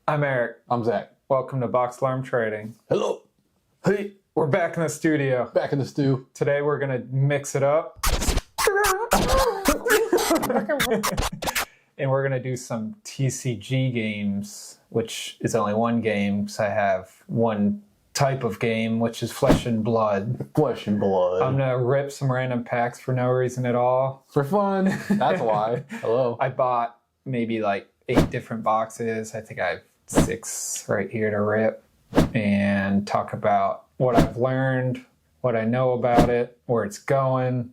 I'm Eric. I'm Zach. Welcome to Box Alarm Trading. Hello. Hey, we're back in the studio. Back in the stew. Today we're going to mix it up. And we're going to do some TCG games, which is only one game, so I have one type of game, which is Flesh and Blood. Flesh and Blood. I'm going to rip some random packs for no reason at all. For fun. That's why. Hello. I bought maybe like 8 different boxes. I think I have 6 right here to rip and talk about what I've learned, what I know about it, where it's going,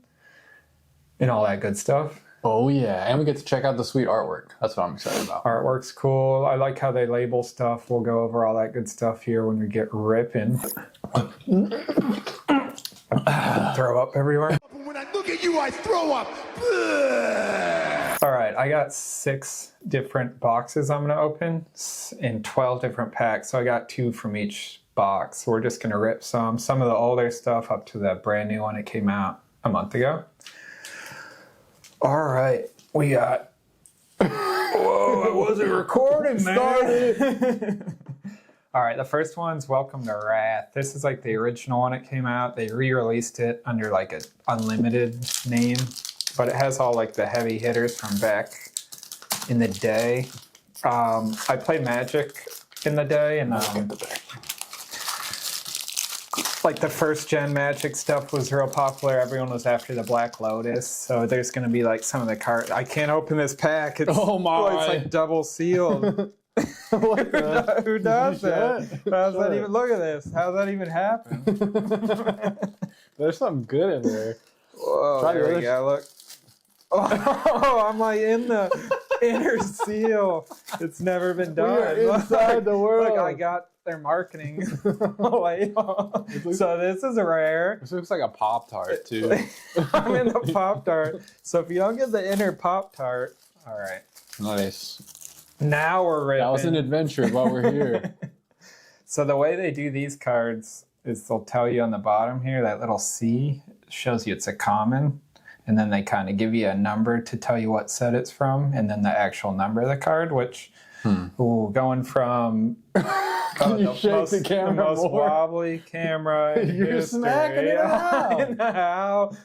and all that good stuff. Oh yeah, and we get to check out the sweet artwork. That's what I'm excited about. Artwork's cool. I like how they label stuff. We'll go over all that good stuff here when we get ripping. Throw up everywhere. When I look at you, I throw up. All right, I got 6 different boxes I'm going to open in 12 different packs. So I got 2 from each box. So we're just going to rip some of the older stuff up to the brand new one. It came out a month ago. All right, we got... Whoa, I wasn't recording, man. All right, the first one's Welcome to Rathe. This is like the original one it came out. They re-released it under like an unlimited name, but it has all like the heavy hitters from back in the day. I played Magic in the day, and like the first gen Magic stuff was real popular. Everyone was after the Black Lotus, so there's going to be like some of the cards. I can't open this pack. It's, oh my! It's like double sealed. Who does that? How's that even? Look at this. How's that even happen? There's something good in there. Whoa, there we go. Look. Oh, I'm like in the inner seal. It's never been done. We're inside the world. Look, I got their marketing. So this is rare. This looks like a Pop-Tart too. I'm in the Pop-Tart. So if you don't get the inner Pop-Tart, all right. Nice. Now we're ripping. That was an adventure while we're here. So the way they do these cards is they'll tell you on the bottom here, that little C shows you it's a common. And then they kind of give you a number to tell you what set it's from. And then the actual number of the card, which, going from the most wobbly camera in You're history. smacking it out. In the house.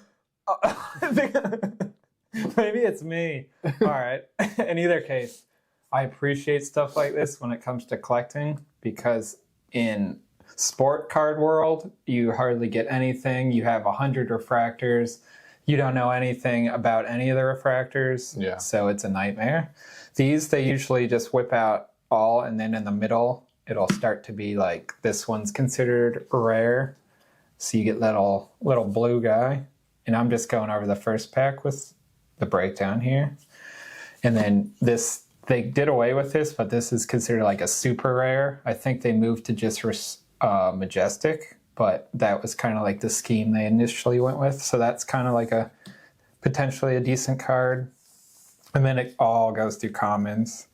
Maybe it's me. All right. In either case, I appreciate stuff like this when it comes to collecting, because in sport card world, you hardly get anything. You have 100 refractors. You don't know anything about any of the refractors. Yeah. So it's a nightmare. These, they usually just whip out all, and then in the middle, it'll start to be like, this one's considered rare. So you get little blue guy. And I'm just going over the first pack with the breakdown here. And then this, they did away with this, but this is considered like a super rare. I think they moved to just Majestic, but that was kind of like the scheme they initially went with. So that's kind of like a potentially a decent card. And then it all goes through commons.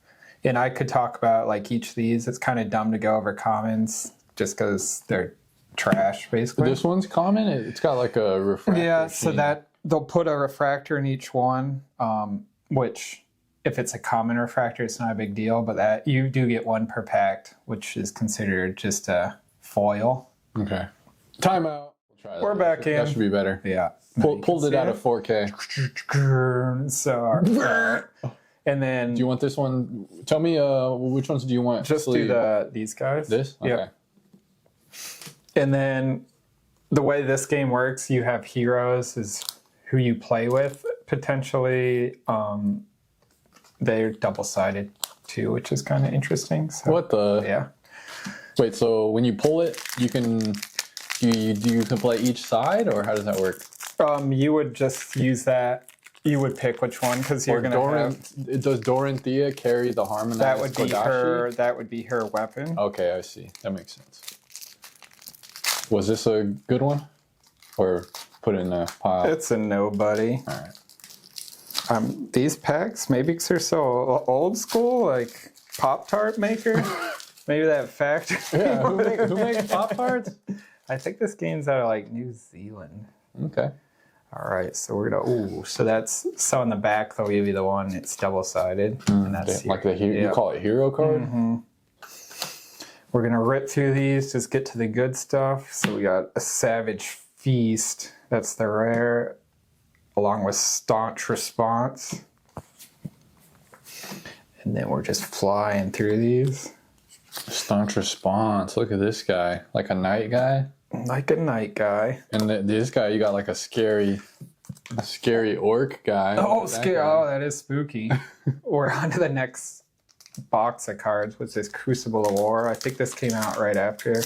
And I could talk about like each of these. It's kind of dumb to go over commons just because they're trash, basically. This one's common? It's got like a refractor. Yeah, so that they'll put a refractor in each one, which if it's a common refractor, it's not a big deal, but that you do get 1 per pack, which is considered just a foil. Okay. Timeout. We're back in. That should be better. Yeah. Pulled it out of 4K. So, and then... Do you want this one? Tell me which ones do you want? Just do these guys. This? Okay. Yep. And then the way this game works, you have heroes is who you play with. Potentially, they're double-sided too, which is kind of interesting. So, what the? Yeah. Wait, so when you pull it, you can you can play each side, or how does that work? You would just use that. You would pick which one, because you're going to have... Does Dorothea carry the harmonized That would be Kodashi? That would be her weapon. Okay, I see. That makes sense. Was this a good one? Or put in a pile? It's a nobody. All right. These packs, maybe because they're so old school, like Pop-Tart maker. Maybe that factory. Yeah, who makes Pop-Tarts? I think this game's out of like New Zealand. Okay. All right, so we're gonna. So that's on the back they'll give you the one. It's double-sided, and that's like the you call it hero card. Mm-hmm. We're gonna rip through these, just get to the good stuff. So we got a Savage Feast. That's the rare, along with Staunch Response. And then we're just flying through these. Staunch Response. Look at this guy. Like a night guy? Like a night guy. And this guy, you got like a scary orc guy. Oh, scary. Oh, that is spooky. We're on to the next box of cards, which is Crucible of War. I think this came out right after.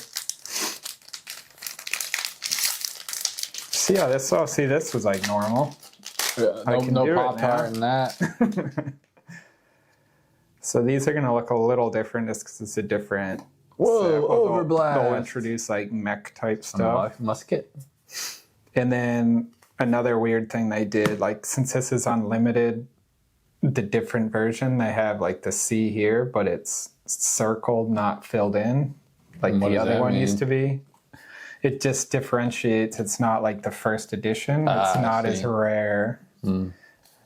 See how this? Oh, see, this was like normal. Yeah, no Pop-Tart in that. So these are going to look a little different just because it's a different... Whoa, Overblast. They'll introduce like mech type stuff. Musket. And then another weird thing they did, like since this is unlimited, the different version, they have like the C here, but it's circled, not filled in, like the other one used to be. It just differentiates. It's not like the first edition. It's not as rare.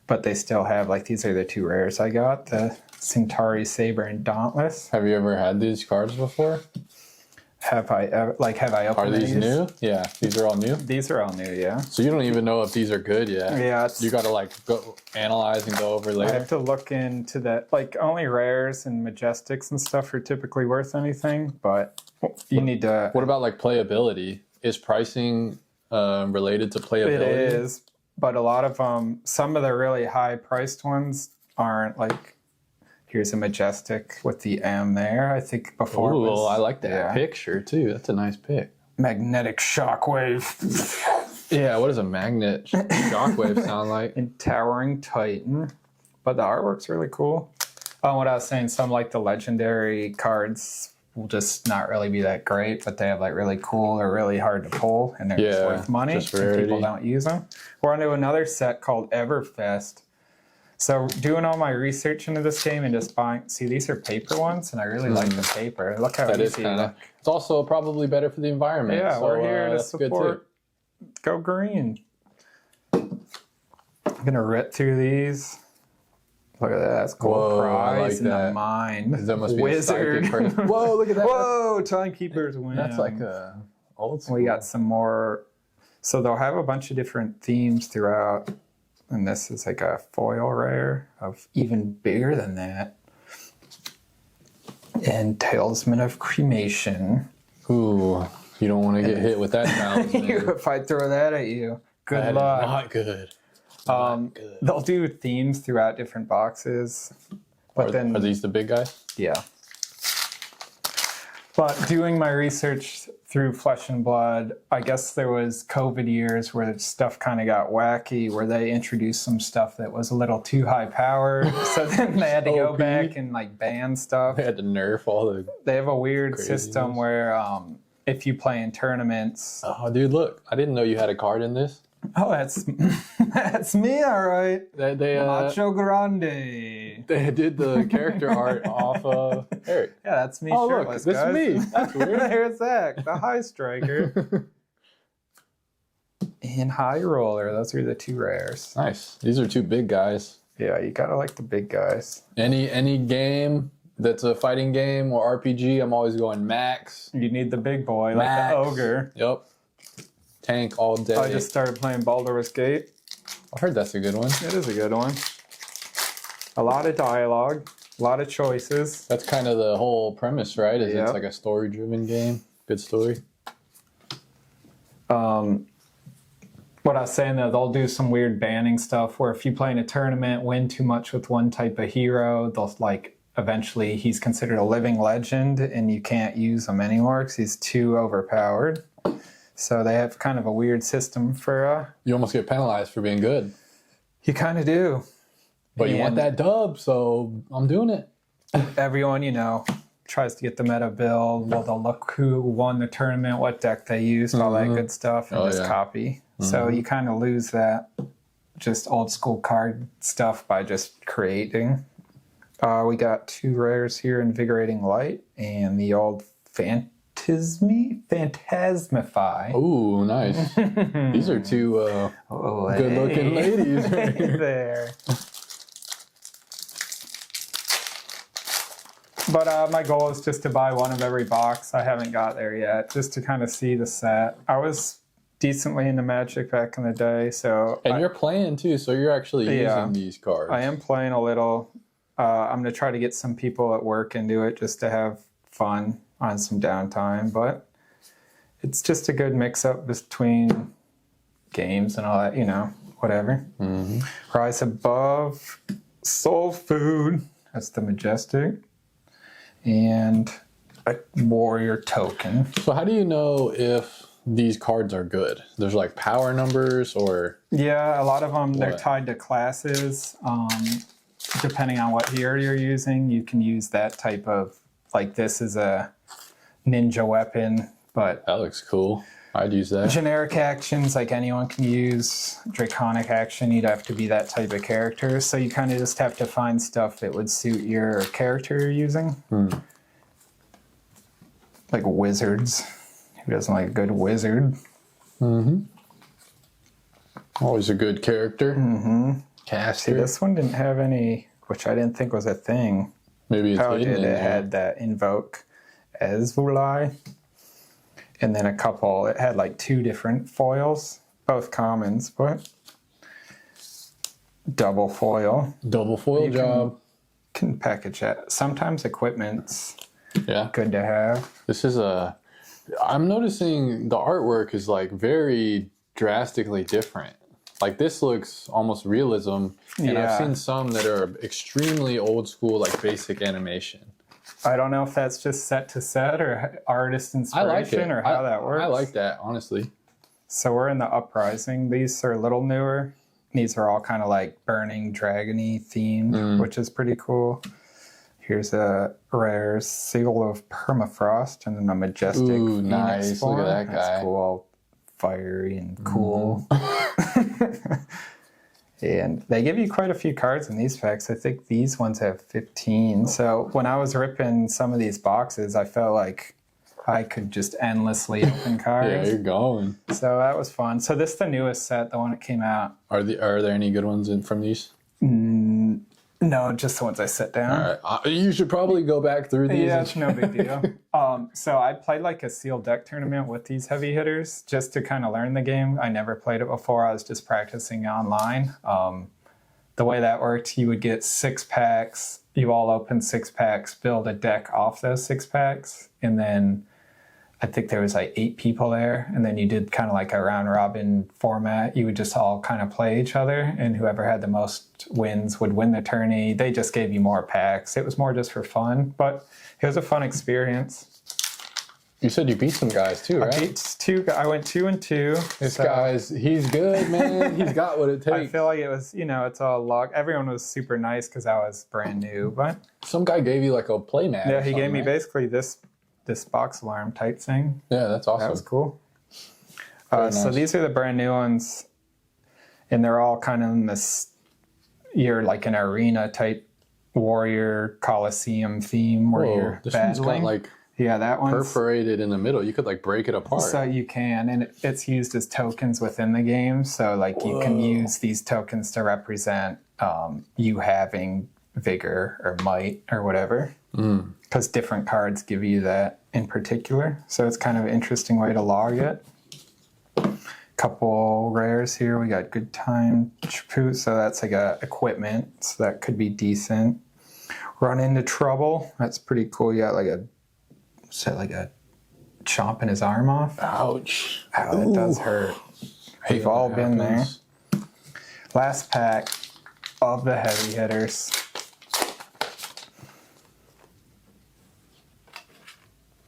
But they still have, like, these are the two rares I got, the Centauri Saber and Dauntless. Have you ever had these cards before? Have I opened Are these new? Yeah, these are all new? These are all new, yeah. So you don't even know if these are good yet. Yeah. You got to, like, go analyze and go over later. I have to look into that. Like, only rares and Majestics and stuff are typically worth anything, but you need to... What about, like, playability? Is pricing related to playability? It is, but a lot of them, some of the really high-priced ones aren't, like... Here's a Majestic with the M there. I think before. Ooh, I like that picture too. That's a nice pick. Magnetic Shockwave. Yeah, what does a magnet shockwave sound like? And Towering Titan. But the artwork's really cool. What I was saying, some like the legendary cards will just not really be that great, but they have like really cool or really hard to pull, and they're just worth money. Just and people don't use them. We're onto another set called Everfest. So doing all my research into this game and just buying, see, these are paper ones, and I really like the paper. Look how that easy. It's also probably better for the environment. Yeah, so, we're here to support. Go green. I'm gonna rip through these. Look at that. That's cool. Whoa, Prize like in the mind. That must be Wizard. Whoa, look at that. Whoa, Timekeepers win. That's like a old school. We got some more. So they'll have a bunch of different themes throughout. And this is like a foil rare of even bigger than that. And Talisman of Cremation. Ooh, you don't want to get hit with that talisman. If I throw that at you, good luck. Not good. They'll do themes throughout different boxes. But are these the big guys? Yeah. But doing my research through Flesh and Blood, I guess there was COVID years where stuff kind of got wacky, where they introduced some stuff that was a little too high powered. So then they had to go back and like ban stuff. They had to nerf all the... They have a weird system where if you play in tournaments... Oh, dude, look. I didn't know you had a card in this. Oh, that's me, all right. They Macho Grande. They did the character art off of Erik. Yeah, that's me shirtless, look, guys. this is me. That's weird. There's Zach, the high striker. And High Roller. Those are the two rares. Nice. These are two big guys. Yeah, you gotta like the big guys. Any game that's a fighting game or RPG, I'm always going max. You need the big boy, Max. like the ogre. Yep. Tank all day. I just started playing Baldur's Gate. I heard that's a good one. It is a good one. A lot of dialogue, a lot of choices. That's kind of the whole premise, right? Is Yep. It's like a story-driven game. Good story. What I was saying though, they'll do some weird banning stuff where if you play in a tournament, win too much with one type of hero, they'll like eventually he's considered a living legend and you can't use him anymore because he's too overpowered. So they have kind of a weird system for... You almost get penalized for being good. You kind of do. But you want that dub, so I'm doing it. Everyone, tries to get the meta build. Well, they'll look who won the tournament, what deck they used, all that good stuff, and copy. So you kind of lose that just old school card stuff by just creating. We got two rares here, Invigorating Light and the old Phantasmify. Ooh, nice. These are two good-looking ladies right here. There. But my goal is just to buy one of every box. I haven't got there yet, just to kind of see the set. I was decently into Magic back in the day, so... And you're playing too, so you're actually using these cards. I am playing a little. I'm going to try to get some people at work into it just to have fun on some downtime, but it's just a good mix-up between games and all that, you know, whatever. Mm-hmm. Rise Above, Soul Food, that's the Majestic, and a Warrior token. So how do you know if these cards are good? There's like power numbers or... Yeah, a lot of them, they're tied to classes. Depending on what hero you're using, you can use that type of, like this is a ninja weapon, but... That looks cool. I'd use that. Generic actions, like anyone can use. Draconic action, you'd have to be that type of character. So you kind of just have to find stuff that would suit your character you're using. Like wizards. Who doesn't like a good wizard? Mm-hmm. Always a good character. Mm-hmm. Caster. See, this one didn't have any, which I didn't think was a thing. Maybe it's hidden in it there. had that Invoke Ezvulai. And then a couple, it had like 2 different foils, both commons, but double foil. Double foil job. Can package that. Sometimes equipment's Yeah. good to have. This is I'm noticing the artwork is like very drastically different. Like this looks almost realism, and I've seen some that are extremely old school, like basic animation. I don't know if that's just set to set or artist inspiration or how that works. I like that, honestly. So we're in the Uprising. These are a little newer. These are all kind of like burning dragony themed, which is pretty cool. Here's a rare Seal of Permafrost and then a Majestic Phoenix nice. form. Look at that guy. That's cool, all fiery and cool. And they give you quite a few cards in these packs. I think these ones have 15. So when I was ripping some of these boxes, I felt like I could just endlessly open cards. Yeah, you're going. So that was fun. So this is the newest set, the one that came out. Are there any good ones from these? No, just the ones I set down. All right. You should probably go back through these. Yeah, it's no big deal. So I played like a sealed deck tournament with these heavy hitters just to kind of learn the game. I never played it before. I was just practicing online. The way that worked, you would get 6 packs. You all open 6 packs, build a deck off those 6 packs, and then I think there was like 8 people there, and then you did kind of like a round robin format. You would just all kind of play each other, and whoever had the most wins would win the tourney. They just gave you more packs. It was more just for fun, but it was a fun experience. You said you beat some guys too, right? I beat 2. I went 2-2. This guy's, he's good, man. He's got what it takes. I feel like it was, it's all luck. Everyone was super nice because I was brand new, but Some guy gave you like a play mat. yeah, he gave me basically this box alarm type thing. Yeah, that's awesome. That was cool. Nice. So these are the brand new ones, and they're all kind of in this, you're like an arena type warrior coliseum theme where you're this one's battling. got like that one's perforated in the middle. You could like break it apart. So you can, and it's used as tokens within the game. So like you can use these tokens to represent you having vigor or might or whatever. Because different cards give you that in particular. So it's kind of an interesting way to log it. Couple rares here. We got Good Time Chaput, so that's like a equipment, so that could be decent. Run Into Trouble. That's pretty cool. You got like a chomping his arm off. Ouch. Ow, that does hurt. We've all been there. Last pack of the heavy hitters.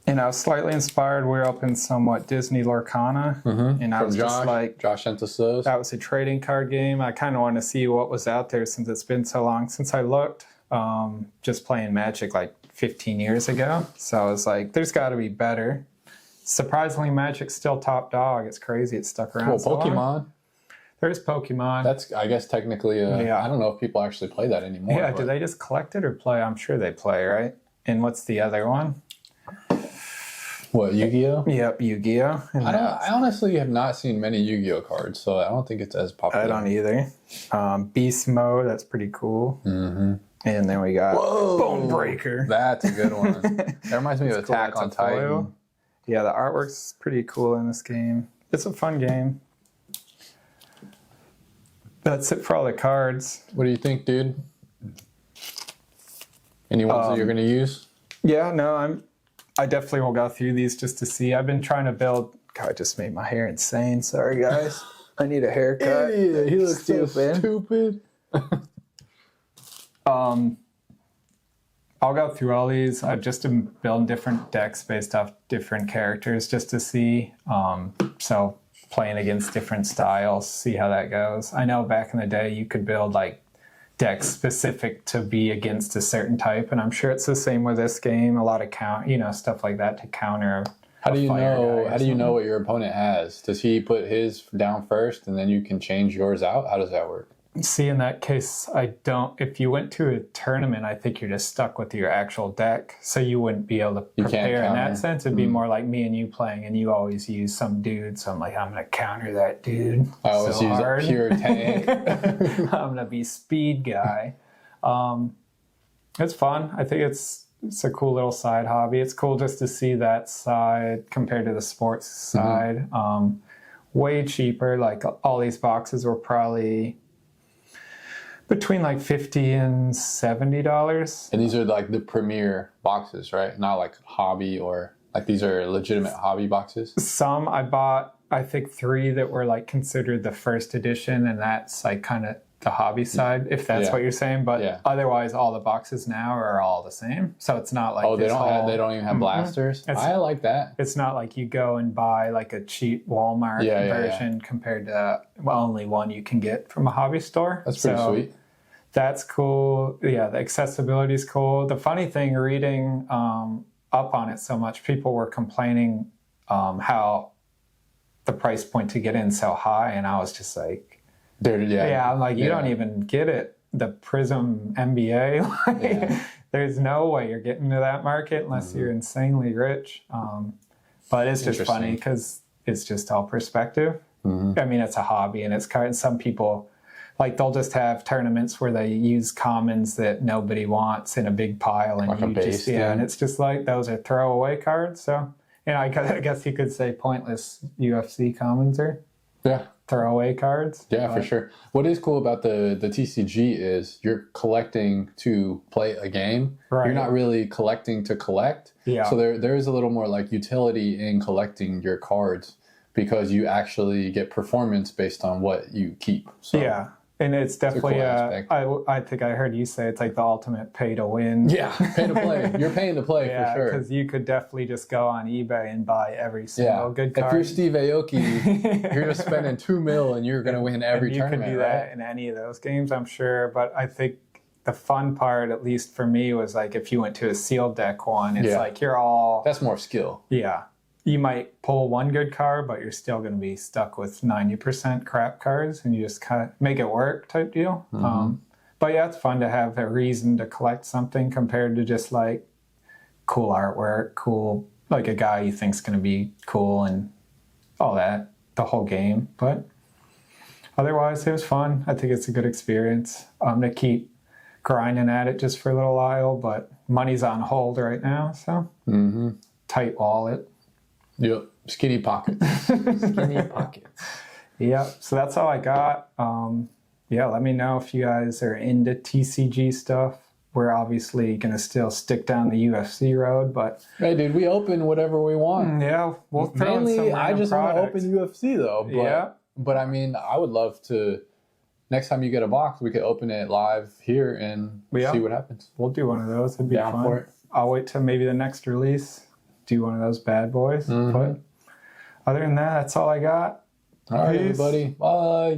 And I was slightly inspired. We're up in somewhat Disney Lorcana. And I was just like, Josh sent us those. that was a trading card game. I kind of wanted to see what was out there since it's been so long since I looked. Just playing Magic like 15 years ago. So I was like, there's got to be better. Surprisingly, Magic's still top dog. It's crazy. It's stuck around. Well, so Pokemon. long. There's Pokemon. That's, I guess, technically, I don't know if people actually play that anymore. yeah, but do they just collect it or play? I'm sure they play, right? And what's the other one? What, Yu-Gi-Oh? Yep, Yu-Gi-Oh! I honestly have not seen many Yu-Gi-Oh cards, so I don't think it's as popular. I don't either. Beast Mode, that's pretty cool. And then we got Bone Breaker. That's a good one. That reminds me of Attack on Titan. Yeah, the artwork's pretty cool in this game. It's a fun game. That's it for all the cards. What do you think, dude? Any ones that you're going to use? Yeah, no, I definitely will go through these just to see. I've been trying to build. God, I just made my hair insane. Sorry, guys. I need a haircut. Idiot. He looks so stupid. I'll go through all these. I've just been building different decks based off different characters just to see. So playing against different styles, see how that goes. I know back in the day you could build like decks specific to be against a certain type, and I'm sure it's the same with this game. A lot of stuff like that to counter. How do you know? How do you know what your opponent has? Does he put his down first, and then you can change yours out? How does that work? See, in that case, I don't. If you went to a tournament, I think you're just stuck with your actual deck, so you wouldn't be able to prepare in that sense. It'd be more like me and you playing, and you always use some dude. So I'm like, I'm gonna counter that dude. I always use a pure tank. I'm gonna be speed guy. It's fun. I think it's a cool little side hobby. It's cool just to see that side compared to the sports side. Way cheaper. Like all these boxes were probably between like $50 and $70. And these are like the premier boxes, right? Not like hobby or like these are legitimate hobby boxes. Some I bought, I think 3 that were like considered the first edition, and that's like kind of the hobby side, if that's what you're saying. But otherwise, all the boxes now are all the same. So it's not like they don't even have blasters. I like that. It's not like you go and buy like a cheap Walmart version compared to only one you can get from a hobby store. That's pretty sweet. That's cool. Yeah, the accessibility is cool. The funny thing, reading up on it so much, people were complaining how the price point to get in so high, and I was just like, I'm like, you don't even get it. The Prism MBA, there's no way you're getting to that market unless you're insanely rich. But it's just funny because it's just all perspective. I mean, it's a hobby, and it's kind of, some people, like, they'll just have tournaments where they use commons that nobody wants in a big pile, and like and it's just like those are throwaway cards. So, I guess you could say pointless UFC commons are throwaway cards. Yeah, for sure. What is cool about the TCG is you're collecting to play a game. Right. You're not really collecting to collect. Yeah. So there is a little more like utility in collecting your cards because you actually get performance based on what you keep. So. Yeah. And it's definitely, I think I heard you say it's like the ultimate pay to win. Yeah, pay to play. You're paying to play for sure. Because you could definitely just go on eBay and buy every single good card. If you're Steve Aoki, you're just spending $2 million and you're going to win every tournament. You can do that in any of those games, I'm sure. But I think the fun part, at least for me, was like if you went to a sealed deck one, it's like you're all... That's more skill. Yeah. You might pull one good card, but you're still going to be stuck with 90% crap cards, and you just kind of make it work type deal. But yeah, it's fun to have a reason to collect something compared to just like cool artwork, cool, like a guy you think's going to be cool and all that, the whole game. But otherwise, it was fun. I think it's a good experience. I'm going to keep grinding at it just for a little while, but money's on hold right now, so tight wallet. Yep, skinny pockets. Skinny pockets. Yep, so that's all I got. Let me know if you guys are into TCG stuff. We're obviously going to still stick down the UFC road, but... Hey, dude, we open whatever we want. Yeah, we'll throw in some I just want to open UFC, though. But I mean, I would love to... Next time you get a box, we could open it live here and see what happens. We'll do one of those. It'd be fun. For it. I'll wait till maybe the next release. Do one of those bad boys. But other than that, that's all I got. All right, everybody. Bye.